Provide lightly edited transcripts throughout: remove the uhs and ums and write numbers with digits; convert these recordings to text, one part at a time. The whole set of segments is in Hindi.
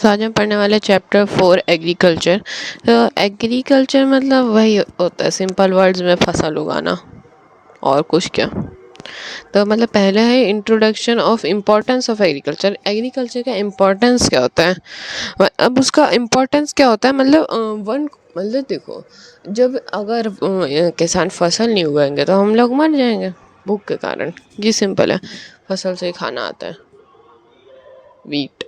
तो आज हम पढ़ने वाले चैप्टर 4 एग्रीकल्चर। तो एग्रीकल्चर मतलब वही होता है सिंपल वर्ड्स में फसल उगाना और कुछ क्या। तो मतलब पहले है introduction of importance of agriculture. Agriculture का इम्पोर्टेंस क्या होता है। अब उसका इम्पोर्टेंस क्या होता है मतलब देखो, जब अगर किसान फसल नहीं उगाएंगे तो हम लोग मर जाएंगे भूख के कारण। ये सिंपल है, फसल से ही खाना आता है। वीट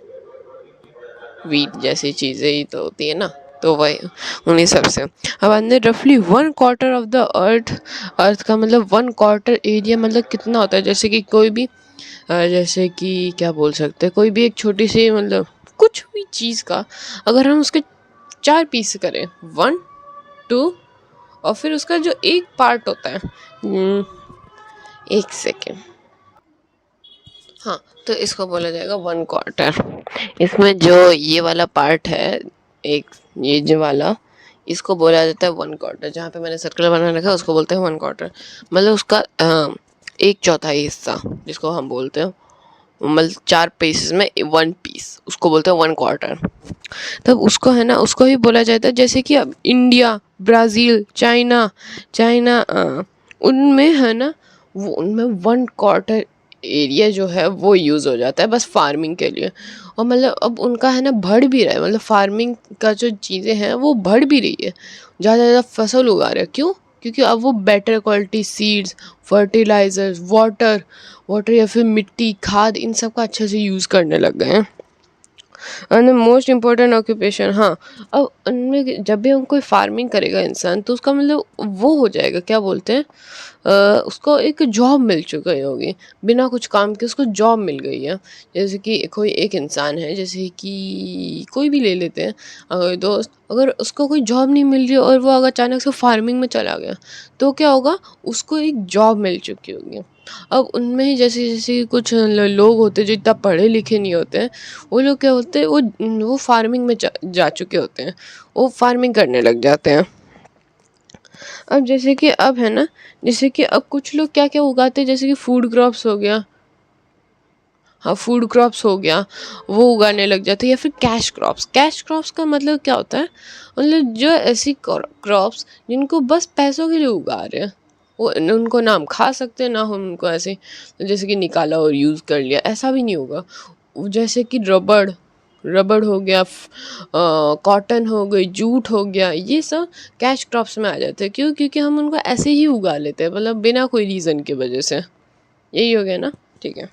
जैसी चीज़ें ही तो होती है ना, तो वही उन्हीं सब से। अब अंदर रफली 1/4 ऑफ द अर्थ का मतलब 1/4 एरिया मतलब कितना होता है। जैसे कि कोई भी जैसे कि क्या बोल सकते हैं, कोई भी एक छोटी सी मतलब कुछ भी चीज़ का अगर हम उसके 4 पीस करें, 1 2 और फिर उसका जो एक पार्ट होता है, एक सेकेंड, हाँ, तो इसको बोला जाएगा 1/4। इसमें जो ये वाला पार्ट है, एक ये जो वाला, इसको बोला जाता है 1/4। जहाँ पे मैंने सर्कल बना रखा है उसको बोलते हैं 1/4। मतलब उसका एक चौथाई हिस्सा जिसको हम बोलते हैं, मतलब 4 पीसेस में 1 पीस, उसको बोलते हैं 1/4। तब उसको है ना, उसको ही बोला जाता है। जैसे कि अब इंडिया, ब्राज़ील, चाइना उनमें है ना, वो उनमें 1/4 एरिया जो है वो यूज़ हो जाता है बस फार्मिंग के लिए। और मतलब अब उनका है ना बढ़ भी रहा है, मतलब फार्मिंग का जो चीज़ें हैं वो बढ़ भी रही है, ज़्यादा ज़्यादा फसल उगा रहे हैं। क्यों? क्योंकि अब वो better quality seeds, fertilisers, water या फिर मिट्टी, खाद, इन सब का अच्छे से यूज़ करने लग गए हैं। एंड मोस्ट इम्पोर्टेंट ऑक्यूपेशन, हाँ, अब उनमें जब भी हम कोई फार्मिंग करेगा इंसान तो उसका मतलब वो हो जाएगा, क्या बोलते हैं, उसको एक जॉब मिल चुकी होगी, बिना कुछ काम के उसको जॉब मिल गई है। जैसे कि कोई एक इंसान है, जैसे कि कोई भी ले लेते हैं, अगर दोस्त, अगर उसको कोई जॉब नहीं मिल रही और वो अगर अचानक से फार्मिंग में चला गया तो क्या होगा, उसको एक जॉब मिल चुकी होगी। अब उनमें ही जैसे जैसे कुछ लोग होते हैं जो इतना पढ़े लिखे नहीं होते हैं, वो लोग क्या होते हैं, वो फार्मिंग में जा चुके होते हैं, वो फार्मिंग करने लग जाते हैं। अब जैसे कि अब है ना, जैसे कि अब कुछ लोग क्या क्या उगाते हैं, जैसे कि फूड क्रॉप्स हो गया, हाँ फूड क्रॉप्स हो गया, वो उगाने लग जाते हैं। या फिर कैश क्रॉप्स का मतलब क्या होता है, मतलब जो ऐसी क्रॉप्स जिनको बस पैसों के लिए उगा रहे हैं, वो उनको ना हम खा सकते हैं ना हम उनको ऐसे जैसे कि निकाला और यूज़ कर लिया, ऐसा भी नहीं होगा। जैसे कि रबड़ हो गया, कॉटन हो गई, जूट हो गया, ये सब कैश क्रॉप्स में आ जाते हैं। क्यों? क्योंकि हम उनको ऐसे ही उगा लेते हैं, मतलब बिना कोई रीज़न की वजह से। यही हो गया ना, ठीक है।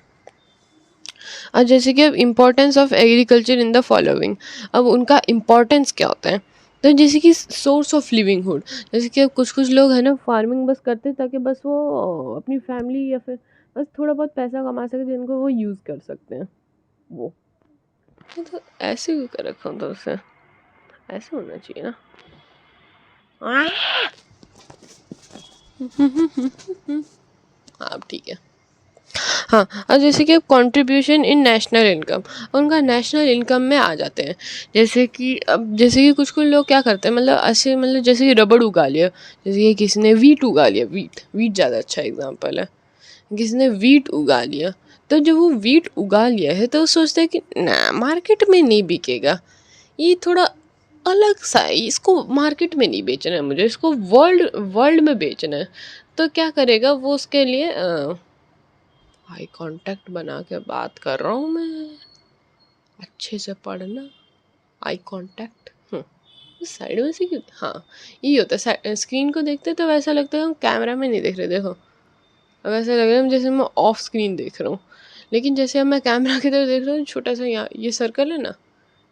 और जैसे कि अब importance of agriculture in the following, अब उनका इम्पोर्टेंस क्या होता है, तो जैसे कि सोर्स ऑफ लिविंगहुड, जैसे कि अब कुछ कुछ लोग हैं ना फार्मिंग बस करते हैं ताकि बस वो अपनी फैमिली या फिर बस थोड़ा बहुत पैसा कमा सके जिनको वो यूज़ कर सकते हैं। वो तो ऐसे ही कर रखा हूँ, तो उसे ऐसे होना चाहिए ना। हाँ ठीक है। हाँ, और जैसे कि कंट्रीब्यूशन इन नेशनल इनकम, उनका नेशनल इनकम में आ जाते हैं। जैसे कि अब जैसे कि कुछ कुछ लोग क्या करते हैं, मतलब ऐसे मतलब जैसे कि रबड़ उगा लिया, जैसे कि किसी ने वीट उगा लिया, वीट ज़्यादा अच्छा एग्जाम्पल है। किसी ने वीट उगा लिया, तो जब वो वीट उगा लिया है तो वो सोचते हैं कि ना मार्केट में नहीं बिकेगा, ये थोड़ा अलग सा है, इसको मार्केट में नहीं बेचना है, मुझे इसको वर्ल्ड वर्ल्ड में बेचना है। तो क्या करेगा वो, उसके लिए आई कांटेक्ट बना के बात कर रहा हूँ मैं, अच्छे से पढ़ना। आई कांटेक्ट साइड में से क्यों, हाँ ये होता है, स्क्रीन को देखते तो वैसा लगता है हम कैमरा में नहीं देख रहे, देखो अब ऐसा लग रहा है जैसे मैं ऑफ स्क्रीन देख रहा हूँ, लेकिन जैसे अब मैं कैमरा की तरफ देख रहा हूँ, छोटा सा यहाँ ये सर्कल है ना,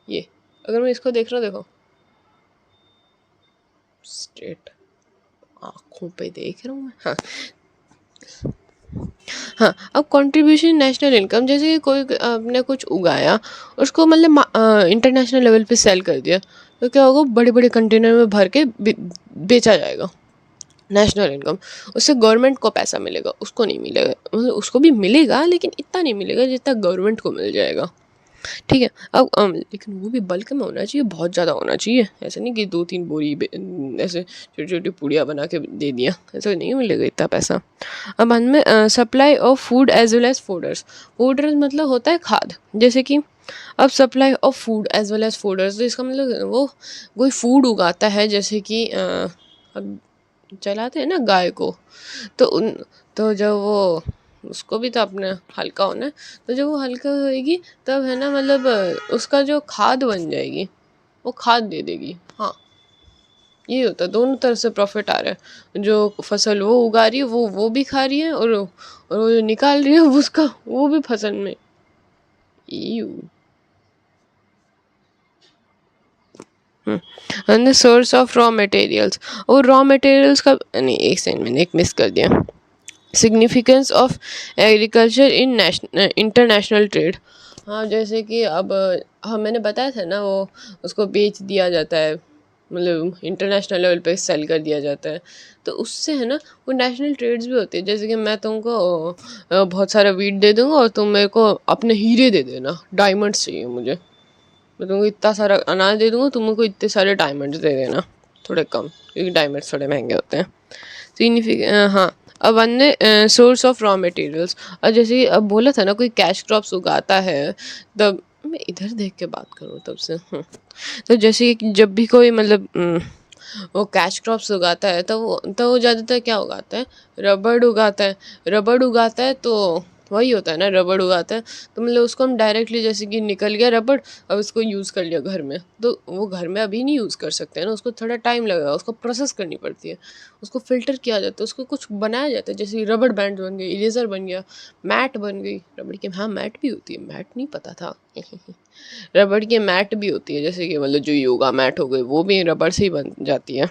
ये अगर मैं इसको देख रहा हूँ, देखो स्ट्रेट आँखों पे देख रहा हूँ मैं, हाँ। हाँ, अब कंट्रीब्यूशन नेशनल इनकम, जैसे कि कोई आपने कुछ उगाया, उसको मतलब इंटरनेशनल लेवल पे सेल कर दिया, तो क्या होगा, बड़े बड़े कंटेनर में भर के बेचा जाएगा। नेशनल इनकम, उससे गवर्नमेंट को पैसा मिलेगा, उसको नहीं मिलेगा, मतलब उसको भी मिलेगा लेकिन इतना नहीं मिलेगा जितना गवर्नमेंट को मिल जाएगा। ठीक है। अब लेकिन वो भी बल्क में होना चाहिए, बहुत ज़्यादा होना चाहिए, ऐसा नहीं कि 2-3 बोरी ऐसे छोटी-छोटी पूड़ियाँ बना के दे दिया, ऐसा नहीं मिलेगा इतना पैसा। अब अंत में supply of food as well as fodders. Fodders मतलब होता है खाद, जैसे कि अब supply of food as well as fodders, तो इसका मतलब वो कोई फूड उगाता है, जैसे कि अब चलाते हैं ना गाय को, तो उन तो जब वो उसको भी तो अपना हल्का होना है, तो जब वो हल्का होएगी तब है ना, मतलब उसका जो खाद बन जाएगी वो खाद दे देगी। हाँ, ये होता है, दोनों तरफ से प्रॉफिट आ रहा है, जो फसल वो उगा रही है वो भी खा रही है, और वो जो निकाल रही है उसका वो भी फसल में। You and the source of raw materials, और रॉ मटेरियल्स का नहीं, एक सेकंड मैंने एक मिस कर दिया। Significance of agriculture in international trade. हाँ, जैसे कि अब हाँ मैंने बताया था ना, वो उसको बेच दिया जाता है, मतलब इंटरनेशनल लेवल पे सेल कर दिया जाता है, तो उससे है ना वो नेशनल ट्रेड्स भी होती है। जैसे कि मैं तुमको बहुत सारा वीट दे दूंगा और तुम मेरे को अपने हीरे दे देना, डायमंड्स चाहिए मुझे, मैं तुमको इतना सारा अनाज दे दूंगा, तुम मेरे को इतने सारे डायमंड्स दे देना, थोड़े कम, क्योंकि डायमंड्स थोड़े महंगे होते हैं। हाँ। अब अन्य सोर्स ऑफ रॉ मटेरियल्स, और जैसे कि अब बोला था ना कोई कैश क्रॉप्स उगाता है, तब मैं इधर देख के बात करूँ तब से। तो जैसे कि जब भी कोई मतलब वो कैश क्रॉप्स उगाता है, तो वो ज़्यादातर क्या उगाता है, रबड़ उगाता है। रबड़ उगाता है तो वही होता है ना, रबड़ उगाता है तो मतलब उसको हम डायरेक्टली, जैसे कि निकल गया रबड़, अब इसको यूज़ कर लिया घर में, तो वो घर में अभी नहीं यूज़ कर सकते हैं ना, उसको थोड़ा टाइम लगेगा, उसको प्रोसेस करनी पड़ती है, उसको फ़िल्टर किया जाता है, उसको कुछ बनाया जाता है, जैसे रबड़ बैंड बन गई, इरेज़र बन गया, मैट बन गई रबड़ की। हाँ, मैट भी होती है, मैट नहीं पता था। रबड़ की मैट भी होती है, जैसे कि मतलब जो योगा मैट हो गई वो भी रबड़ से ही बन जाती है।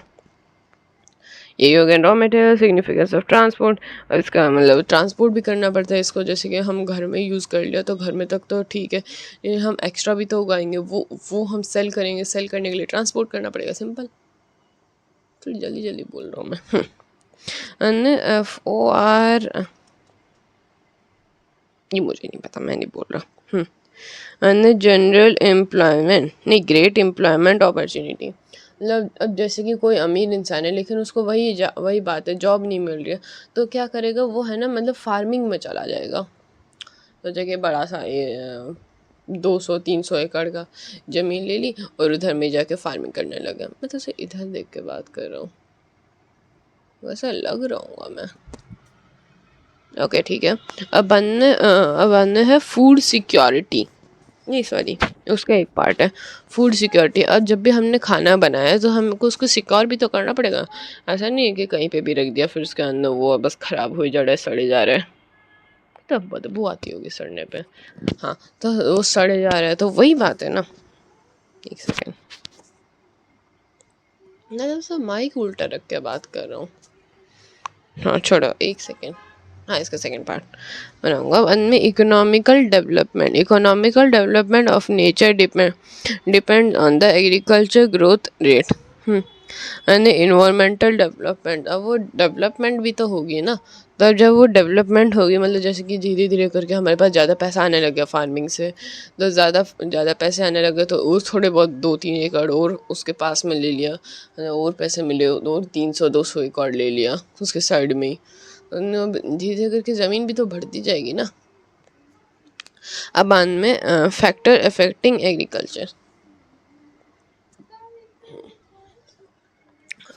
ये हो गया raw material. Significance of transport, इसका मतलब ट्रांसपोर्ट भी करना पड़ता है इसको, जैसे कि हम घर में यूज़ कर लिया तो घर में तक तो ठीक है, लेकिन हम एक्स्ट्रा भी तो उगाएंगे, वो हम सेल करेंगे, सेल करने के लिए ट्रांसपोर्ट करना पड़ेगा, सिंपल। थोड़ी जल्दी जल्दी बोल रहा हूँ मैं। FOR, ये मुझे नहीं पता, मैं नहीं बोल रहा। जनरल एम्प्लॉयमेंट नहीं, ग्रेट एम्प्लॉयमेंट अपॉर्चुनिटी, मतलब अब जैसे कि कोई अमीर इंसान है लेकिन उसको वही बात है, जॉब नहीं मिल रही है, तो क्या करेगा वो, है ना, मतलब फार्मिंग में चला जाएगा। तो जगह बड़ा सा ये 200-300 एकड़ का ज़मीन ले ली और उधर में जाके फार्मिंग करने लगा। मैं तो उसे इधर देख के बात कर रहा हूँ, वैसा लग रहा हूँ मैं। ओके ठीक है। अब अन्य है फूड सिक्योरिटी, नहीं सॉरी, उसका एक पार्ट है फूड सिक्योरिटी। अब जब भी हमने खाना बनाया तो हमको उसको सिक्योर भी तो करना पड़ेगा, ऐसा नहीं है कि कहीं पे भी रख दिया फिर उसके अंदर वो बस ख़राब हो जा रहा है, सड़े जा रहा है, तब बदबू आती होगी सड़ने पे। हाँ, तो वो सड़े जा रहा है, तो वही बात है ना। एक सेकेंड, मैं तो सब माइक उल्टा रख के बात कर रहा हूँ। हाँ छोड़ो, एक सेकेंड। हाँ, इसका सेकंड पार्ट बनाऊंगा। उनमें economical development of nature depend on the agriculture growth rate and environmental development. अब वो डेवलपमेंट भी तो होगी ना, तब जब वो डेवलपमेंट होगी, मतलब जैसे कि धीरे धीरे करके हमारे पास ज़्यादा पैसा आने लग गया फार्मिंग से, तो ज़्यादा पैसे आने लगे तो और थोड़े बहुत 2-3 एकड़ और उसके पास में ले लिया, और पैसे मिले और 300-200 एकड़ ले लिया उसके साइड में ही, धीरे धीरे करके ज़मीन भी तो बढ़ती जाएगी ना। अब बाद में फैक्टर अफेक्टिंग एग्रीकल्चर।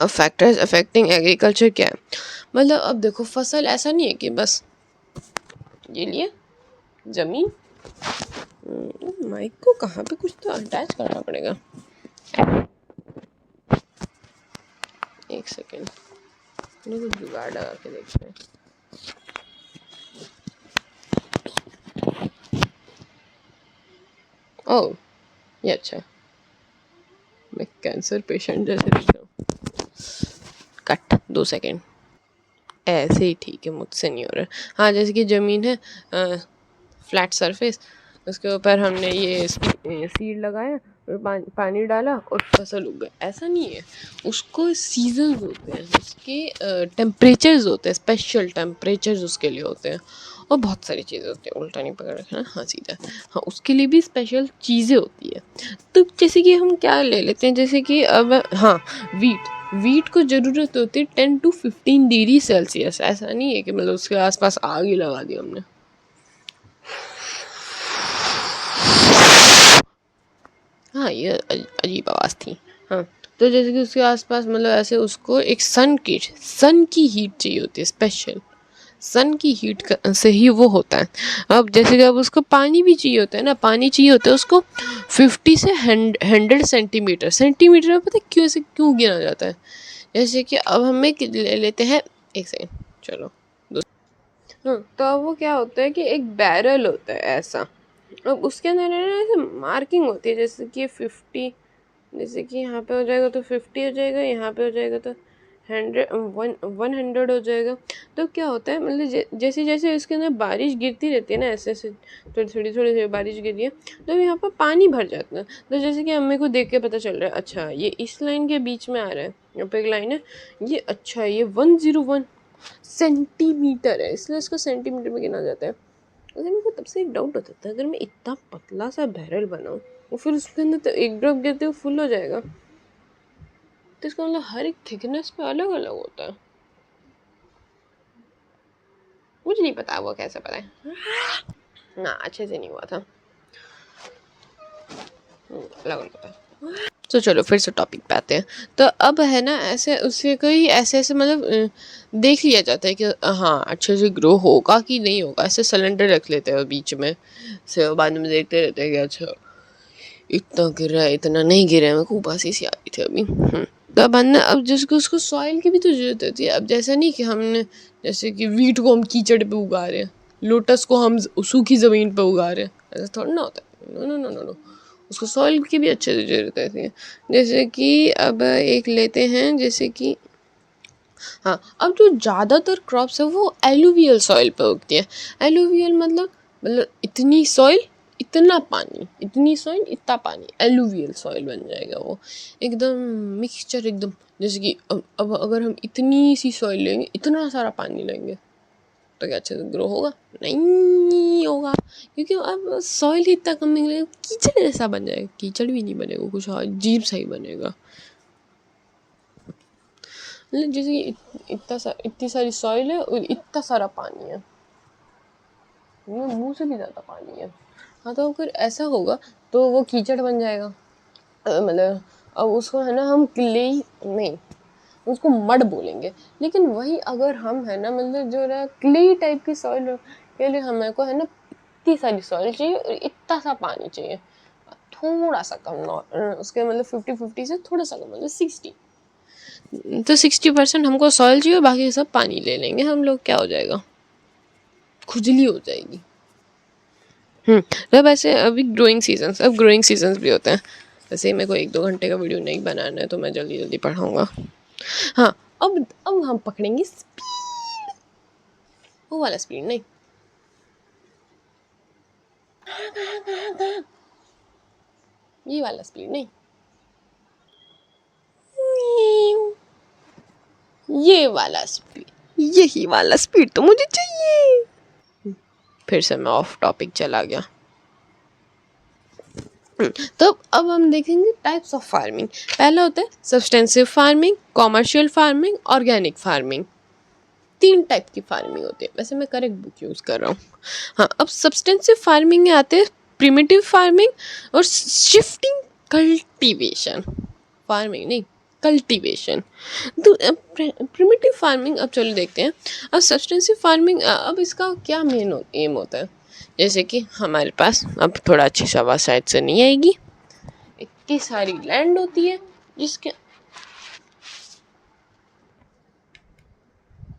अब फैक्टर्स अफेक्टिंग एग्रीकल्चर क्या है, मतलब अब देखो फसल ऐसा नहीं है कि बस ये लिए ज़मीन, माइक को कहाँ पे कुछ तो अटैच करना पड़ेगा, एक सेकेंड, कुछ जुगाड़ लगा के देखते हैं। ओह, ये अच्छा, मैं कैंसर पेशेंट जैसे दिख रहा हूँ। कट, 2 सेकेंड, ऐसे ही ठीक है, मुझसे नहीं हो रहा। हाँ, जैसे कि ज़मीन है फ्लैट सरफेस, उसके ऊपर हमने ये सीड लगाया और पानी डाला और फसल उग गई, ऐसा नहीं है। उसको सीजन्स होते हैं, उसके टेम्परेचर्स होते हैं, स्पेशल टेम्परेचर्स उसके लिए होते हैं, और बहुत सारी चीज़ें होती हैं, उल्टा नहीं पकड़ रखना, हाँ सीधा, हाँ उसके लिए भी स्पेशल चीज़ें होती है। तो जैसे कि हम क्या ले लेते हैं, जैसे कि अब हाँ वीट को ज़रूरत होती है 10 to 15 डिग्री सेल्सियस। ऐसा नहीं है कि मतलब उसके आसपास आग ही लगा दी हमने। हाँ ये अजीब आवाज़ थी। हाँ तो जैसे कि उसके आसपास मतलब ऐसे उसको एक सन की हीट चाहिए होती है, स्पेशल सन की हीट से ही वो होता है। अब जैसे कि अब उसको पानी भी चाहिए होता है ना, पानी चाहिए होता है उसको 50 से 100 सेंटीमीटर में। पता है क्यों ऐसे क्यों गिना जाता है? जैसे कि अब हमें ले लेते हैं, एक सेकेंड चलो। हाँ तो अब वो क्या होता है कि एक बैरल होता है ऐसा, अब उसके अंदर है ना ऐसे मार्किंग होती है, जैसे कि 50, जैसे कि यहाँ पे हो जाएगा तो 50 हो जाएगा, यहाँ पे हो जाएगा तो 100 हो जाएगा। तो क्या होता है मतलब जैसे जैसे इसके अंदर बारिश गिरती रहती है ना, ऐसे ऐसे थोड़ी थोड़ी बारिश गिरी है तो यहाँ पर पानी भर जाता है। तो जैसे कि हमें को देख के पता चल रहा है, अच्छा ये इस लाइन के बीच में आ रहा है, यहाँ पे एक लाइन है ये, अच्छा ये 101 सेंटीमीटर है, इसलिए इसको सेंटीमीटर में गिना जाता है। अगर मेरे को तब से एक डाउट होता था, अगर मैं इतना पतला सा बैरल बनाऊँ और फिर उसके अंदर तो एक ड्रॉप गिरते हुए फुल हो जाएगा, तो इसका मतलब हर एक थिकनेस पे अलग अलग होता है। मुझे नहीं पता वो कैसे पता है ना, अच्छे से नहीं हुआ था, अलग अलग होता है। तो चलो फिर से टॉपिक पे आते हैं। तो अब है ना ऐसे उससे कोई ऐसे ऐसे मतलब देख लिया जाता है कि हाँ अच्छे से ग्रो होगा कि नहीं होगा, ऐसे सिलेंडर रख लेते हैं बीच में से, बाद में देखते रहते हैं कि अच्छा इतना गिर रहा है इतना नहीं गिर रहा है। मेरे को उबासी सी आ रही थी अभी। तो अब अन्ना अब जिसको उसको सॉइल की भी तो जरूरत होती है। अब जैसा नहीं कि हमने जैसे कि वीट को हम कीचड़ पे उगा रहे हैं, लोटस को हम सूखी ज़मीन पे उगा रहे हैं, ऐसा थोड़ा ना होता है। No no no no no, उसको सॉइल की भी अच्छे से ज़रूरत है। जैसे कि अब एक लेते हैं, जैसे कि हाँ अब जो ज़्यादातर क्रॉप्स है वो एलुवियल सॉइल पे उगती है। एलुवियल मतलब इतनी सॉइल इतना पानी, इतनी सॉइल इतना पानी, एलुवियल सॉइल बन जाएगा वो, एकदम मिक्सचर एकदम। जैसे कि अब अगर हम इतनी सी सॉइल लेंगे, इतना सारा पानी लेंगे, तो क्या अच्छे से ग्रो होगा? नहीं होगा, क्योंकि अब सॉइल ही इतना कम निकलेगा, कीचड़ जैसा बन जाएगा। कीचड़ भी नहीं बनेगा, कुछ अजीब सा ही बनेगा। मतलब जैसे कि इतनी सारी सॉइल है और इतना सारा पानी है, मुंह से भी ज़्यादा पानी है। हाँ तो अगर ऐसा होगा तो वो कीचड़ बन जाएगा। मतलब अब उसको है ना हम क्ले नहीं, उसको मड बोलेंगे। लेकिन वही अगर हम है ना मतलब जो है क्ले टाइप की सॉइल के लिए हमें को है ना इतनी सारी सॉइल चाहिए और इतना सा पानी चाहिए, थोड़ा सा कम उसके मतलब 50-50 से थोड़ा सा कम, मतलब 60। तो 60% हमको सॉइल चाहिए, बाकी सब पानी ले लेंगे हम लोग, क्या हो जाएगा? खुजली हो जाएगी। तो वैसे अभी ग्रोइंग सीजन्स भी होते हैं। वैसे मेरे को 1-2 घंटे का वीडियो नहीं बनाना है, तो मैं जल्दी जल्दी पढ़ाऊँगा। हाँ अब हम पकड़ेंगे स्पीड, वो वाला स्पीड नहीं, ये वाला स्पीड नहीं, ये वाला स्पीड, यही वाला स्पीड तो मुझे चाहिए। फिर से मैं ऑफ टॉपिक चला गया। तो अब हम देखेंगे टाइप्स ऑफ फार्मिंग। पहला होता है substantive farming, commercial farming, organic farming. 3 type की फार्मिंग होती है, वैसे मैं करेक्ट बुक यूज़ कर रहा हूँ। हाँ अब सब्सटेंसिव फार्मिंग में आते हैं प्रिमिटिव फार्मिंग और शिफ्टिंग कल्टीवेशन। फार्मिंग नहीं, कल्टीवेशन। तो प्रिमिटिव फार्मिंग अब चलो देखते हैं। अब सब्सटेंसिव फार्मिंग, अब इसका क्या मेन एम होता है? जैसे कि हमारे पास अब थोड़ा अच्छी सी आवाज़ शायद से नहीं आएगी, इतनी सारी लैंड होती है जिसके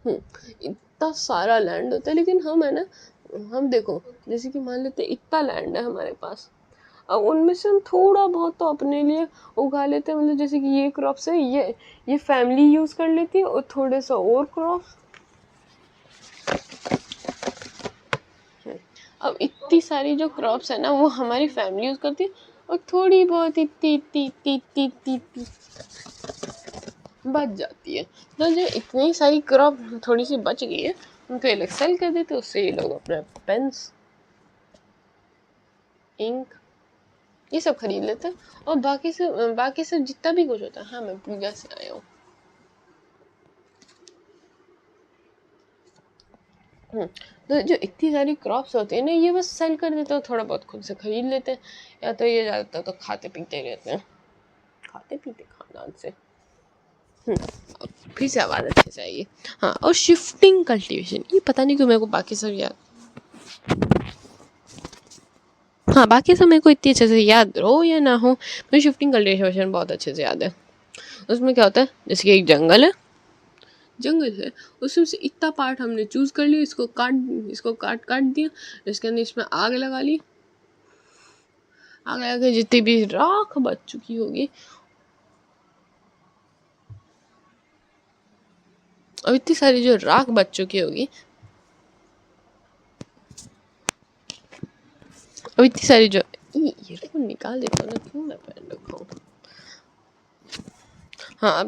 इतना सारा लैंड होता है, लेकिन हम है ना हम देखो जैसे कि मान लेते इतना लैंड है हमारे पास, अब उनमें से हम थोड़ा बहुत तो अपने लिए उगा लेते हैं। मतलब जैसे कि ये क्रॉप्स है, ये फैमिली यूज़ कर लेती है, और थोड़े सा और क्रॉप्स। अब इतनी सारी जो क्रॉप्स है ना वो हमारी फैमिली यूज़ करती है, और थोड़ी बहुत इतनी इतनी इतनी इतनी इतनी इतनी बच जाती है। तो जो इतनी सारी क्रॉप थोड़ी सी बच गई है, उनको ये लोग सेल कर देते, उससे ये लोग अपने पेन्स, इंक ये सब खरीद लेते हैं। और बाकी से जितना भी कुछ होता है, हाँ मैं पूजा से आया हूँ। तो जो इतनी सारी क्रॉप्स होती है ना, ये बस सेल कर देते हैं, थोड़ा बहुत खुद से खरीद लेते हैं, या तो ये ज़्यादातर तो खाते पीते रहते हैं, खाते पीते खानदान से। फिर से आवाज़ अच्छे से आएगी। हाँ, और शिफ्टिंग कल्टीवेशन, ये पता नहीं क्यों मेरे को बाकी सब याद, हाँ बाकी सब मेरे को इतनी अच्छे से याद हो या ना हो, मुझे शिफ्टिंग कल्टीवेशन बहुत अच्छे से याद है। उसमें क्या होता है, जैसे कि एक जंगल है, उसमें से इतना पार्ट हमने चूज कर लिया, इसको काट दिया, इसके अंदर इसमें आग लगा ली, आग लगा के जितनी भी राख बच चुकी होगी, और इतनी सारी जो राख बच चुकी होगी, और इतनी सारी जो ईयरफोन निकाल देता हूँ ना, क्यों मैं पहन रखा हूँ। हाँ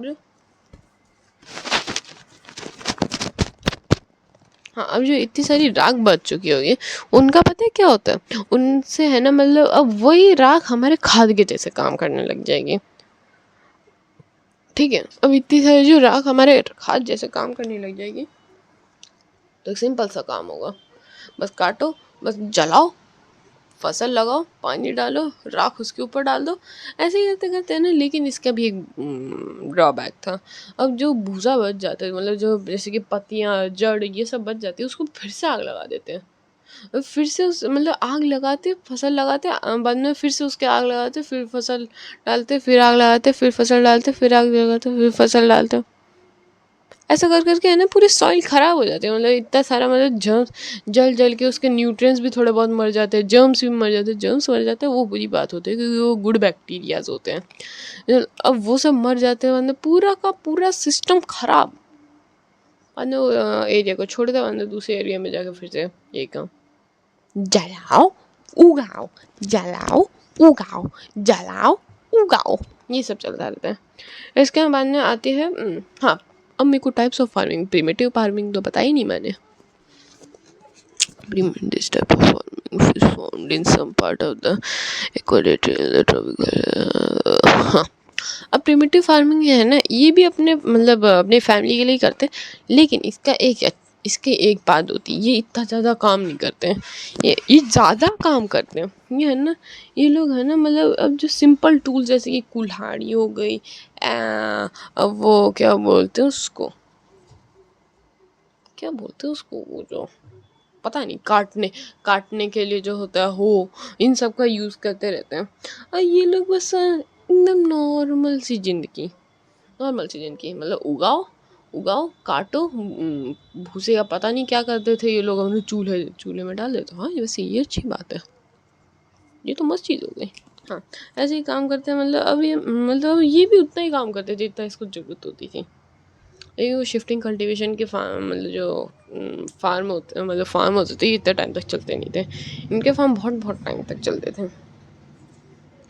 अब जो इतनी सारी राख बच चुकी होगी, उनका पता है क्या होता है, उनसे है ना, मतलब अब वही राख हमारे खाद के जैसे काम करने लग जाएगी। ठीक है, अब इतनी सारी जो राख हमारे खाद जैसे काम करने लग जाएगी, तो सिंपल सा काम होगा, बस काटो, बस जलाओ, फसल लगाओ, पानी डालो, राख उसके ऊपर डाल दो, ऐसे ही करते करते है ना। लेकिन इसका भी एक ड्रॉबैक था। अब जो भूसा बच जाता है, मतलब जो जैसे कि पत्तियाँ, जड़, ये सब बच जाती है, उसको फिर से आग लगा देते हैं, फिर से उस मतलब आग लगाते, फसल लगाते, बाद में फिर से उसके आग लगाते, फिर फसल डालते, फिर आग लगाते, फिर फसल डालते, फिर आग लगाते, फिर फसल डालते। ऐसा कर करके है ना पूरी सॉइल ख़राब हो जाती है, मतलब इतना सारा, मतलब जर्म्स जल के उसके न्यूट्रिएंट्स भी थोड़े बहुत मर जाते हैं, जर्म्स भी मर जाते हैं। जर्म्स मर जाते हैं वो बुरी बात होती है, क्योंकि वो गुड बैक्टीरियाज होते हैं। अब वो सब मर जाते हैं, मतलब पूरा का पूरा सिस्टम ख़राब, मतलब एरिया को छोड़ दे, मतलब दूसरे एरिया में जाकर फिर से यही काम, जलाओ उगाओ, जलाओ उगाओ, जलाओ उगाओ, ये सब चलता रहता है। इसके बाद में आती है हाँ, अब मेरे को types of farming, primitive farming तो बताई नहीं मैंने। This type of farming is found in some part of the equatorial tropical हाँ। अब प्रिमिटिव फार्मिंग है ना, ये भी अपने मतलब अपने फैमिली के लिए करते हैं, लेकिन इसके एक बात होती है, ये इतना ज़्यादा काम नहीं करते हैं, ये ज़्यादा काम करते हैं, ये है ना, ये लोग है ना, मतलब अब जो सिंपल टूल जैसे कि कुल्हाड़ी हो गई, अब वो क्या बोलते हैं उसको, वो जो पता नहीं, काटने के लिए जो होता है, हो इन सब का यूज़ करते रहते हैं। और ये लोग बस एकदम नॉर्मल सी ज़िंदगी, मतलब उगाओ काटो, भूसे का पता नहीं क्या करते थे ये लोग, हमने चूल्हे में डाल देते। हाँ, वैसे ये अच्छी बात है, ये तो मस्त चीज़ हो गई। हाँ, ऐसे ही काम करते हैं, मतलब ये भी उतना ही काम करते थे जितना इसको ज़रूरत होती थी। लेकिन वो शिफ्टिंग कल्टीवेशन के फार्म, मतलब जो फार्म होते थे, इतने टाइम तक चलते नहीं थे, इनके फार्म बहुत टाइम तक चलते थे।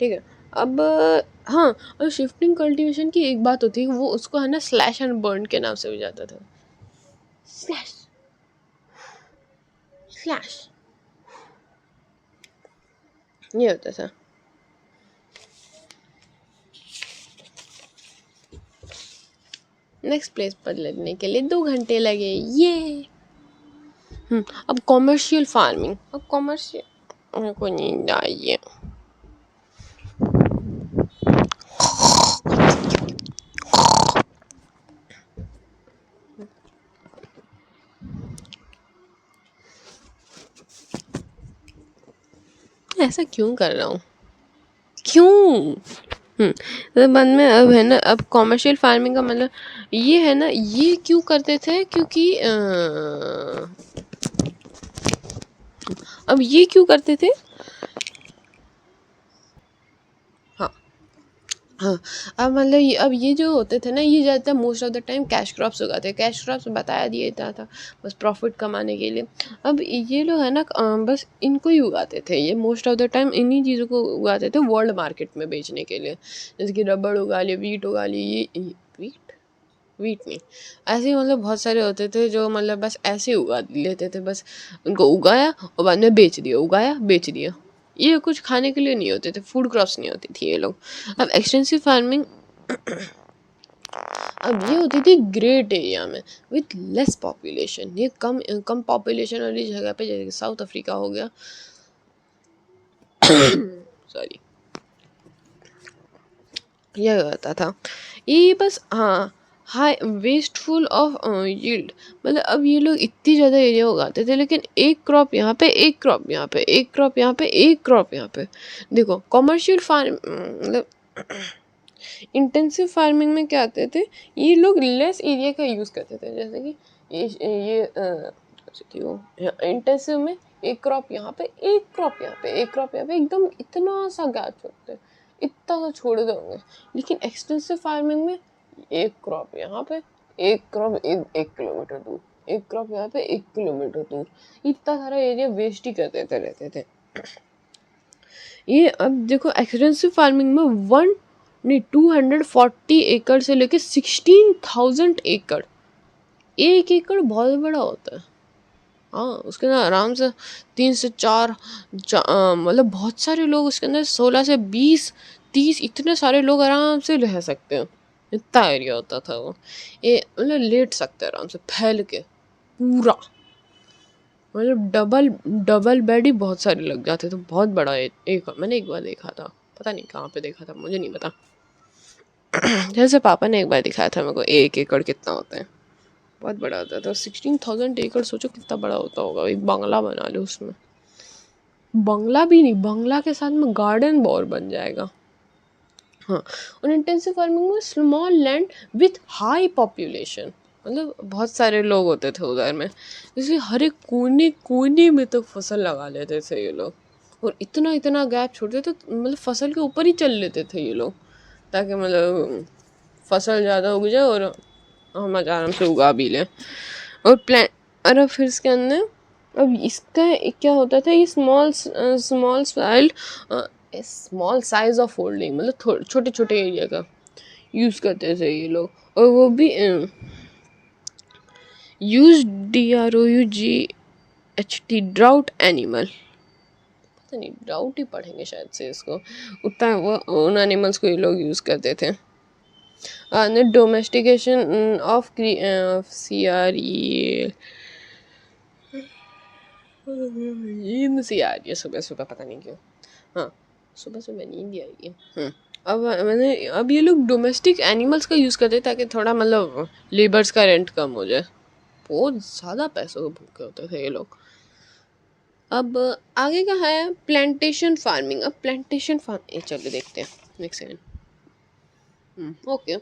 ठीक है, अब हाँ, और शिफ्टिंग कल्टीवेशन की एक बात होती है, वो उसको है ना स्लैश एंड बर्न के नाम से भी जाता था। स्लैश ये होता था। नेक्स्ट प्लेस पर लगने के लिए 2 घंटे लगे, ये अब कॉमर्शियल फार्मिंग, मेरे को नींद आई है। ऐसा क्यों कर रहा हूँ, क्यों? तो बाद में अब है ना, अब कॉमर्शियल फार्मिंग का मतलब ये है ना, ये क्यों करते थे, क्योंकि अब ये क्यों करते थे, हाँ, अब मतलब अब ये जो होते थे ना, ये ज़्यादातर most of the time cash crops उगाते हैं। कैश क्रॉप्स बताया दिया था बस प्रॉफिट कमाने के लिए। अब ये लोग है ना, बस इनको ही उगाते थे, ये मोस्ट ऑफ द टाइम इन्हीं चीज़ों को उगाते थे वर्ल्ड मार्केट में बेचने के लिए, जैसे कि रबड़ उगा लिए, वीट उगा लिए, ये वीट वीट नहीं, ऐसे ही मतलब बहुत सारे होते थे जो मतलब बस ऐसे ही उगा लेते थे, बस उनको उगाया और बाद में बेच दिया, उगाया बेच दिया। ये कुछ खाने के लिए नहीं होते थे, फूड क्रॉप्स नहीं होती थी ये लोग। अब एक्सटेंसिव फार्मिंग अब ये होती थी ग्रेट एरिया में विथ लेस पॉपुलेशन। ये कम कम पॉपुलेशन वाली जगह पे, जैसे साउथ अफ्रीका हो गया सॉरी, यह होता था ये बस। हाँ, हाई वेस्टफुल ऑफ यील्ड, मतलब अब ये लोग इतनी ज़्यादा एरिया उगाते थे लेकिन एक क्रॉप यहाँ पे, एक क्रॉप यहाँ पे, एक क्रॉप यहाँ पे, एक क्रॉप यहाँ पे। देखो कॉमर्शियल फार्म मतलब इंटेंसिव फार्मिंग में क्या आते थे, ये लोग लेस एरिया का यूज़ करते थे। जैसे कि ये थी वो इंटेंसिव में एक क्रॉप यहाँ पे, एक क्रॉप यहाँ पे, एक क्रॉप यहाँ पे, एकदम इतना सा गैप छोड़ते, इतना सा छोड़ दोगे। लेकिन एक्सटेंसिव फार्मिंग में एक क्रॉप यहाँ पे, एक क्रॉप एक किलोमीटर दूर, एक क्रॉप यहाँ पे, 1 किलोमीटर दूर, इतना सारा एरिया वेस्ट ही कर देते रहते थे। ये अब देखो एक्सटेंसिव फार्मिंग में 240 एकड़ से लेके 16,000 एकड़, एक एकड़ बहुत बड़ा होता है। हाँ, उसके अंदर आराम से 3 से 4 मतलब बहुत सारे लोग उसके अंदर 16 से 20 30 इतने सारे लोग आराम से रह सकते हैं। इतना एरिया होता था वो, ये मतलब लेट सकते हैं आराम से फैल के पूरा, मतलब डबल डबल बेड ही बहुत सारे लग जाते थे। बहुत बड़ा एक मैंने एक बार देखा था, पता नहीं कहाँ पे देखा था, मुझे नहीं पता जैसे पापा ने एक बार दिखाया था मेरे को, 1 एकड़ कितना होता है, बहुत बड़ा होता था। 16,000 एकड़ सोचो कितना बड़ा होता होगा। एक बंगला बना लो उसमें, बंगला भी नहीं, बंगला के साथ में गार्डन और बन जाएगा। हाँ, और इंटेंसिव फार्मिंग में small land with high population, मतलब बहुत सारे लोग होते थे उधर में, इसलिए हर एक कोने कोने में तो फसल लगा लेते थे ये लोग, और इतना इतना गैप छोड़ते थे, मतलब फसल के ऊपर ही चल लेते थे ये लोग, ताकि मतलब फसल ज़्यादा उग जाए और हम आराम से उगा भी लें। और और फिर इसके अंदर अब इसका क्या होता था, ये स्मॉल साइज ऑफ होल्डिंग, मतलब छोटे छोटे एरिया का यूज़ करते थे ये लोग, और वो भी यूज DROUGHT ड्राउट एनिमल, पता नहीं ड्राउट ही पढ़ेंगे शायद से इसको, उतना वो उन एनिमल्स को ये लोग यूज़ करते थे। डोमेस्टिकेशन ऑफ CRE, नींद सी आ रही है सुबह सुबह, पता नहीं क्यों। हाँ, सुबह सुबह नींद ही आई है। अब ये लोग डोमेस्टिक एनिमल्स का यूज़ करते ताकि थोड़ा मतलब लेबर्स का रेंट कम हो जाए। बहुत ज़्यादा पैसों के भूखे होते थे ये लोग। अब आगे का है प्लांटेशन फार्मिंग। अब प्लांटेशन फार्मिंग चलिए देखते हैं next second. Okay,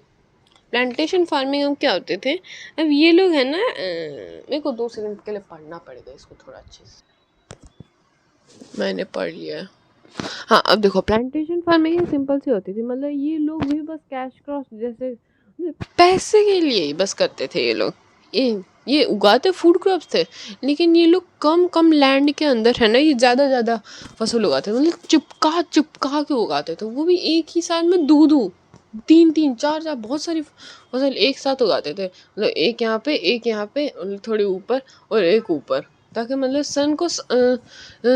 plantation farming हम क्या होते थे, अब ये लोग है ना, मेरे को 2 सेकंड के लिए पढ़ना पड़ेगा इसको थोड़ा अच्छे से, मैंने पढ़ लिया है। हाँ, अब देखो प्लांटेशन फार्मिंग सिंपल सी होती थी, मतलब ये लोग भी बस कैश क्रॉप जैसे पैसे के लिए ही बस करते थे ये लोग। ये उगाते फूड क्रॉप्स थे, लेकिन ये लोग कम कम लैंड के अंदर है ना, ये ज़्यादा फसल उगाते थे, मतलब चिपका के उगाते थे, वो भी एक ही साल में 2 3 4 बहुत सारी फसल एक साथ उगाते थे, मतलब एक यहाँ पे, एक यहाँ पे, थोड़ी ऊपर और एक ऊपर, ताकि मतलब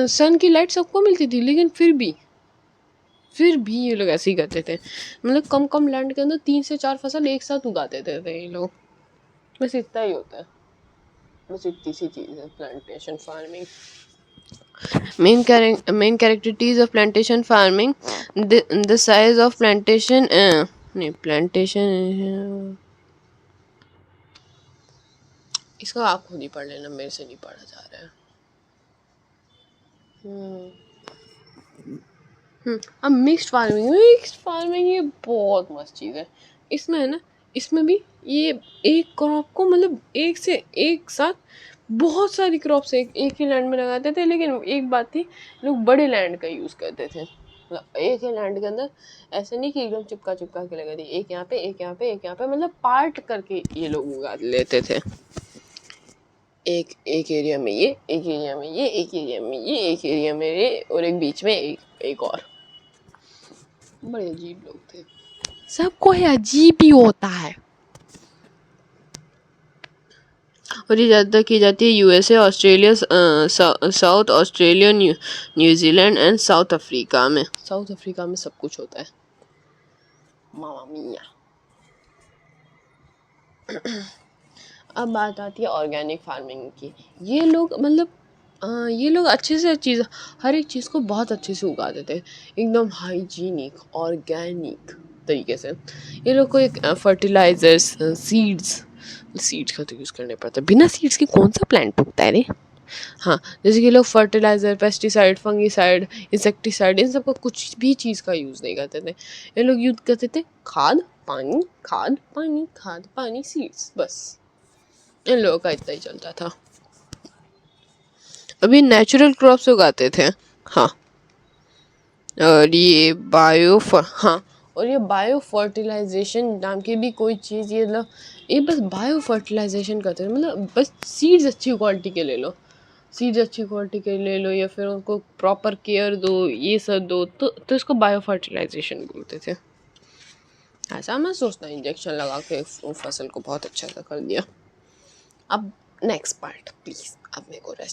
सन की लाइट सबको मिलती थी, लेकिन फिर भी ये लोग ऐसे ही करते थे, मतलब कम कम लैंड के अंदर 3 से 4 फसल एक साथ उगाते थे ये लोग। बस इतना ही होता है, बस इतनी सी चीज़ है plantation farming. Main characteristics of plantation farming, the size of plantation, नहीं प्लांटेशन, इसका आप खुद ही पढ़ लेना, मेरे से नहीं पढ़ा जा रहा है। अब मिक्स्ड फार्मिंग ये बहुत मस्त चीज़ है। इसमें है ना, इसमें भी ये एक क्रॉप को मतलब एक से एक साथ बहुत सारी क्रॉप्स एक ही लैंड में लगाते थे, लेकिन एक बात थी, लोग बड़े लैंड का यूज़ करते थे, मतलब एक ही लैंड के अंदर ऐसे नहीं कि एकदम चिपका के लगा दी, एक यहाँ पे, एक यहाँ पे, एक यहाँ पे, मतलब पार्ट करके ये लोग उगा लेते थे। एक एरिया में ये, एक एरिया में ये, एक एरिया में ये, एक एरिया में ये, और एक बीच में एक और। बड़े अजीब लोग थे, सब कोई अजीब ही होता है। और ये ज़्यादातर की जाती है USA, Australia, south Australia, New Zealand and south Africa में। साउथ अफ्रीका में सब कुछ होता है। मामा मिया। अब बात आती है ऑर्गेनिक फार्मिंग की। ये लोग मतलब ये लोग अच्छे से चीज़, हर एक चीज़ को बहुत अच्छे से उगा देते हैं, एकदम हाइजीनिक ऑर्गेनिक तरीके से। ये लोग को एक फर्टिलाइजर्स, सीड्स का तो यूज़ करने पड़ता है। बिना सीड्स के कौन सा प्लांट उगता है रे। हाँ, जैसे कि लोग फर्टिलाइज़र, पेस्टिसाइड, फंगिसाइड, इंसेक्टिसाइड, इन सब का कुछ भी चीज़ का यूज़ नहीं करते थे। ये लोग यूज़ करते थे खाद पानी, खाद पानी, खाद पानी, सीड्स, बस इन लोगों का इतना ही चलता था। अभी नेचुरल क्रॉप्स उगाते थे। हाँ, और ये हाँ, और ये बायो फर्टिलाइजेशन नाम की भी कोई चीज़, ये मतलब ये बस बायो फर्टिलाइजेशन करते हैं, मतलब बस सीड्स अच्छी क्वालिटी के ले लो, सीड्स अच्छी क्वालिटी के ले लो, या फिर उनको प्रॉपर केयर दो, ये सब दो, तो इसको बायो फर्टिलाइजेशन बोलते थे। ऐसा मैं सोचता इंजेक्शन लगा के फसल को बहुत अच्छा सा कर दिया। अब नेक्स्ट पार्ट प्लीज़, अब मेरे को रेस्ट